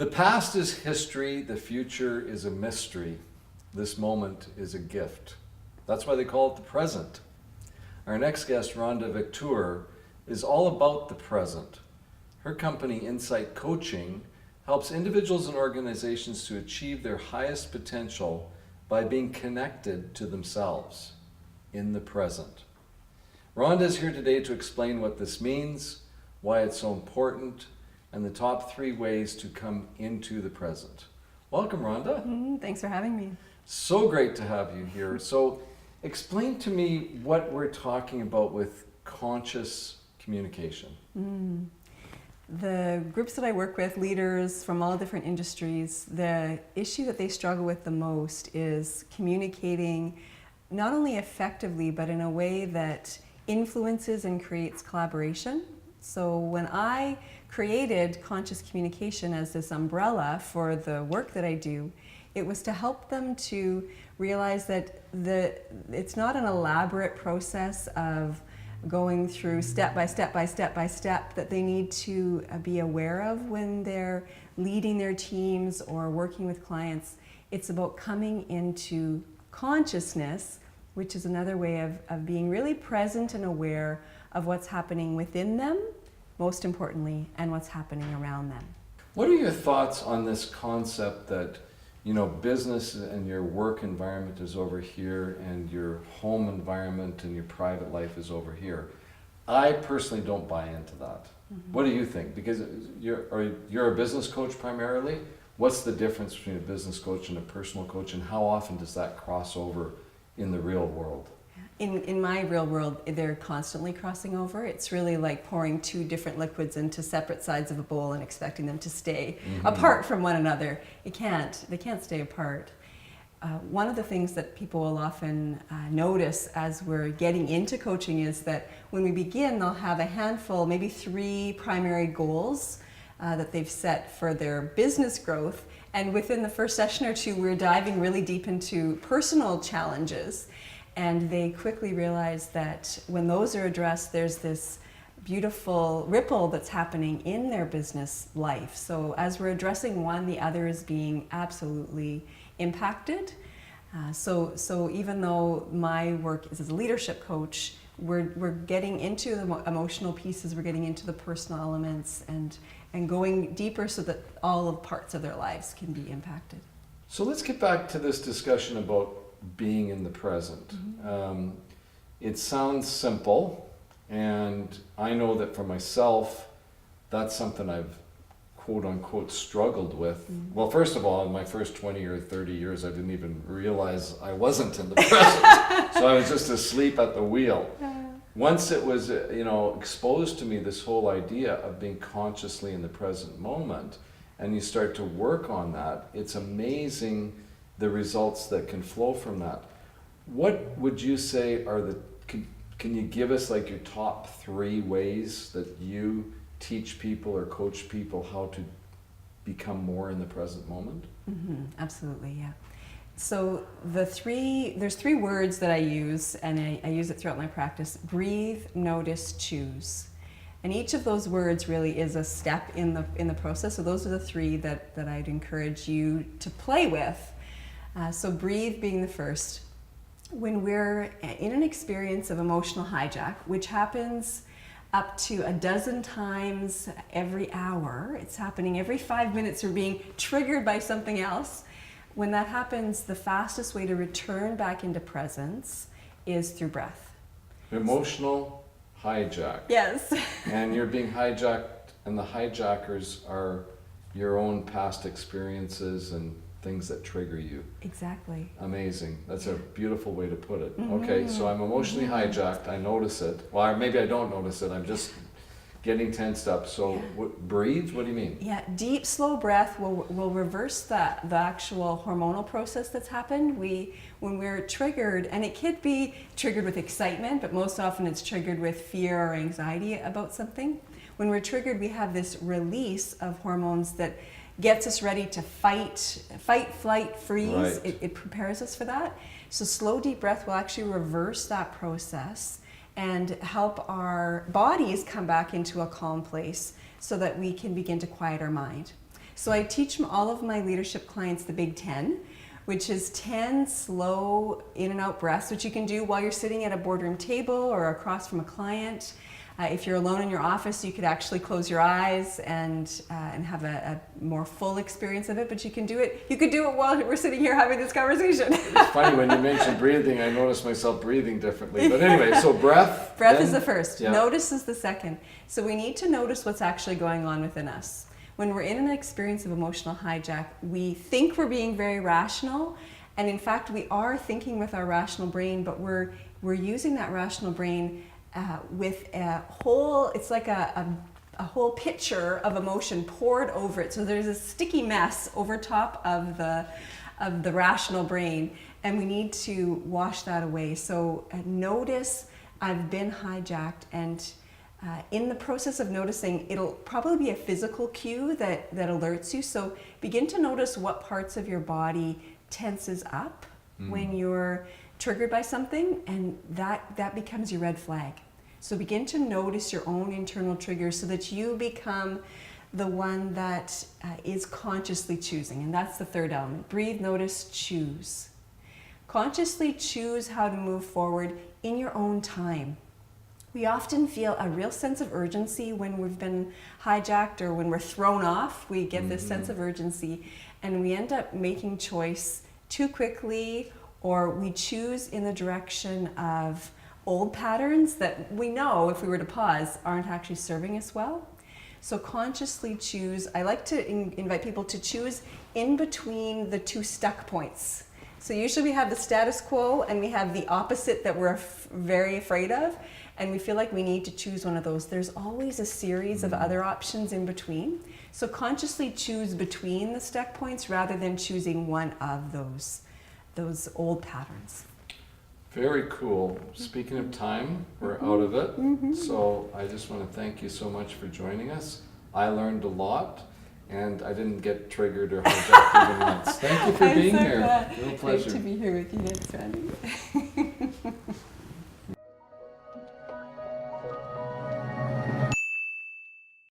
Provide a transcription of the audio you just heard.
The past is history, the future is a mystery. This moment is a gift. That's why they call it the present. Our next guest, Rhonda Victoor, is all about the present. Her company, Incite Coaching, helps individuals and organizations to achieve their highest potential by being connected to themselves in the present. Rhonda is here today to explain what this means, why it's so important, and the top 3 ways to come into the present. Welcome, Rhonda. Thanks for having me. So great to have you here. So explain to me what we're talking about with conscious communication. The groups that I work with, leaders from all different industries, the issue that they struggle with the most is communicating not only effectively, but in a way that influences and creates collaboration. So when I created conscious communication as this umbrella for the work that I do, it was to help them to realize that it's not an elaborate process of going through step by step that they need to be aware of when they're leading their teams or working with clients. It's about coming into consciousness, which is another way of being really present and aware of what's happening within them, most importantly, and what's happening around them. What are your thoughts on this concept that, you know, business and your work environment is over here and your home environment and your private life is over here? I personally don't buy into that. What do you think? Because you're a business coach primarily. What's the difference between a business coach and a personal coach, and how often does that cross over in the real world? In my real world, they're constantly crossing over. It's really like pouring 2 different liquids into separate sides of a bowl and expecting them to stay apart from one another. They can't stay apart. One of the things that people will often notice as we're getting into coaching is that when we begin, they'll have a handful, maybe 3 primary goals that they've set for their business growth. And within the first session or 2, we're diving really deep into personal challenges. And they quickly realize that when those are addressed, there's this beautiful ripple that's happening in their business life. So as we're addressing one, the other is being absolutely impacted. So even though my work is as a leadership coach, we're getting into the emotional pieces, we're getting into the personal elements and going deeper so that all of parts of their lives can be impacted. So let's get back to this discussion about being in the present. It sounds simple, and I know that for myself, that's something I've quote unquote struggled with. Well, first of all, in my first 20 or 30 years, I didn't even realize I wasn't in the present. So I was just asleep at the wheel. Once it was, exposed to me, this whole idea of being consciously in the present moment, and you start to work on that, it's amazing the results that can flow from that. What would you say are can you give us like your top 3 ways that you teach people or coach people how to become more in the present moment? Absolutely, yeah. So there's 3 words that I use, and I use it throughout my practice: breathe, notice, choose. And each of those words really is a step in the process. So those are the 3 that I'd encourage you to play with. So breathe being the first. When we're in an experience of emotional hijack, which happens up to 12 times every hour, it's happening every 5 minutes, we're being triggered by something else. When that happens, the fastest way to return back into presence is through breath. Emotional hijack. Yes. And you're being hijacked, and the hijackers are your own past experiences and things that trigger you. Exactly. Amazing. That's a beautiful way to put it. Okay, so I'm emotionally hijacked. I notice it. Well, maybe I don't notice it. I'm just getting tensed up. So breathe? What do you mean? Yeah, deep, slow breath will reverse the actual hormonal process that's happened. When we're triggered, and it could be triggered with excitement, but most often it's triggered with fear or anxiety about something. When we're triggered, we have this release of hormones that gets us ready to fight, flight, freeze. Right. It prepares us for that. So slow, deep breath will actually reverse that process and help our bodies come back into a calm place so that we can begin to quiet our mind. So I teach all of my leadership clients the Big 10, which is 10 slow in and out breaths, which you can do while you're sitting at a boardroom table or across from a client. If you're alone in your office, you could actually close your eyes and have a more full experience of it, but you can do it. You could do it while we're sitting here having this conversation. It's funny, when you mentioned breathing, I noticed myself breathing differently. But anyway, so breath. Breath then, is the first. yeah. Notice is the second. So we need to notice what's actually going on within us. When we're in an experience of emotional hijack, we think we're being very rational, and in fact we are thinking with our rational brain, but we're using that rational brain with a whole, it's like a whole pitcher of emotion poured over it. So there's a sticky mess over top of the rational brain, and we need to wash that away. So notice I've been hijacked, and in the process of noticing, it'll probably be a physical cue that alerts you. So begin to notice what parts of your body tenses up when you're triggered by something, and that becomes your red flag. So begin to notice your own internal triggers so that you become the one that is consciously choosing. And that's the third element. Breathe, notice, choose. Consciously choose how to move forward in your own time. We often feel a real sense of urgency when we've been hijacked or when we're thrown off. We get this sense of urgency, and we end up making choice too quickly, or we choose in the direction of old patterns that we know, if we were to pause, aren't actually serving us well. So consciously choose. I like to invite people to choose in between the two stuck points. So usually we have the status quo and we have the opposite that we're very afraid of, and we feel like we need to choose one of those. There's always a series of other options in between. So consciously choose between the stuck points rather than choosing one of those old patterns. Very cool. Speaking of time, we're out of it. So I just want to thank you so much for joining us. I learned a lot, and I didn't get triggered or hijacked even once. Thank you for being here. Glad. Real pleasure. Great to be here with you, Nancy.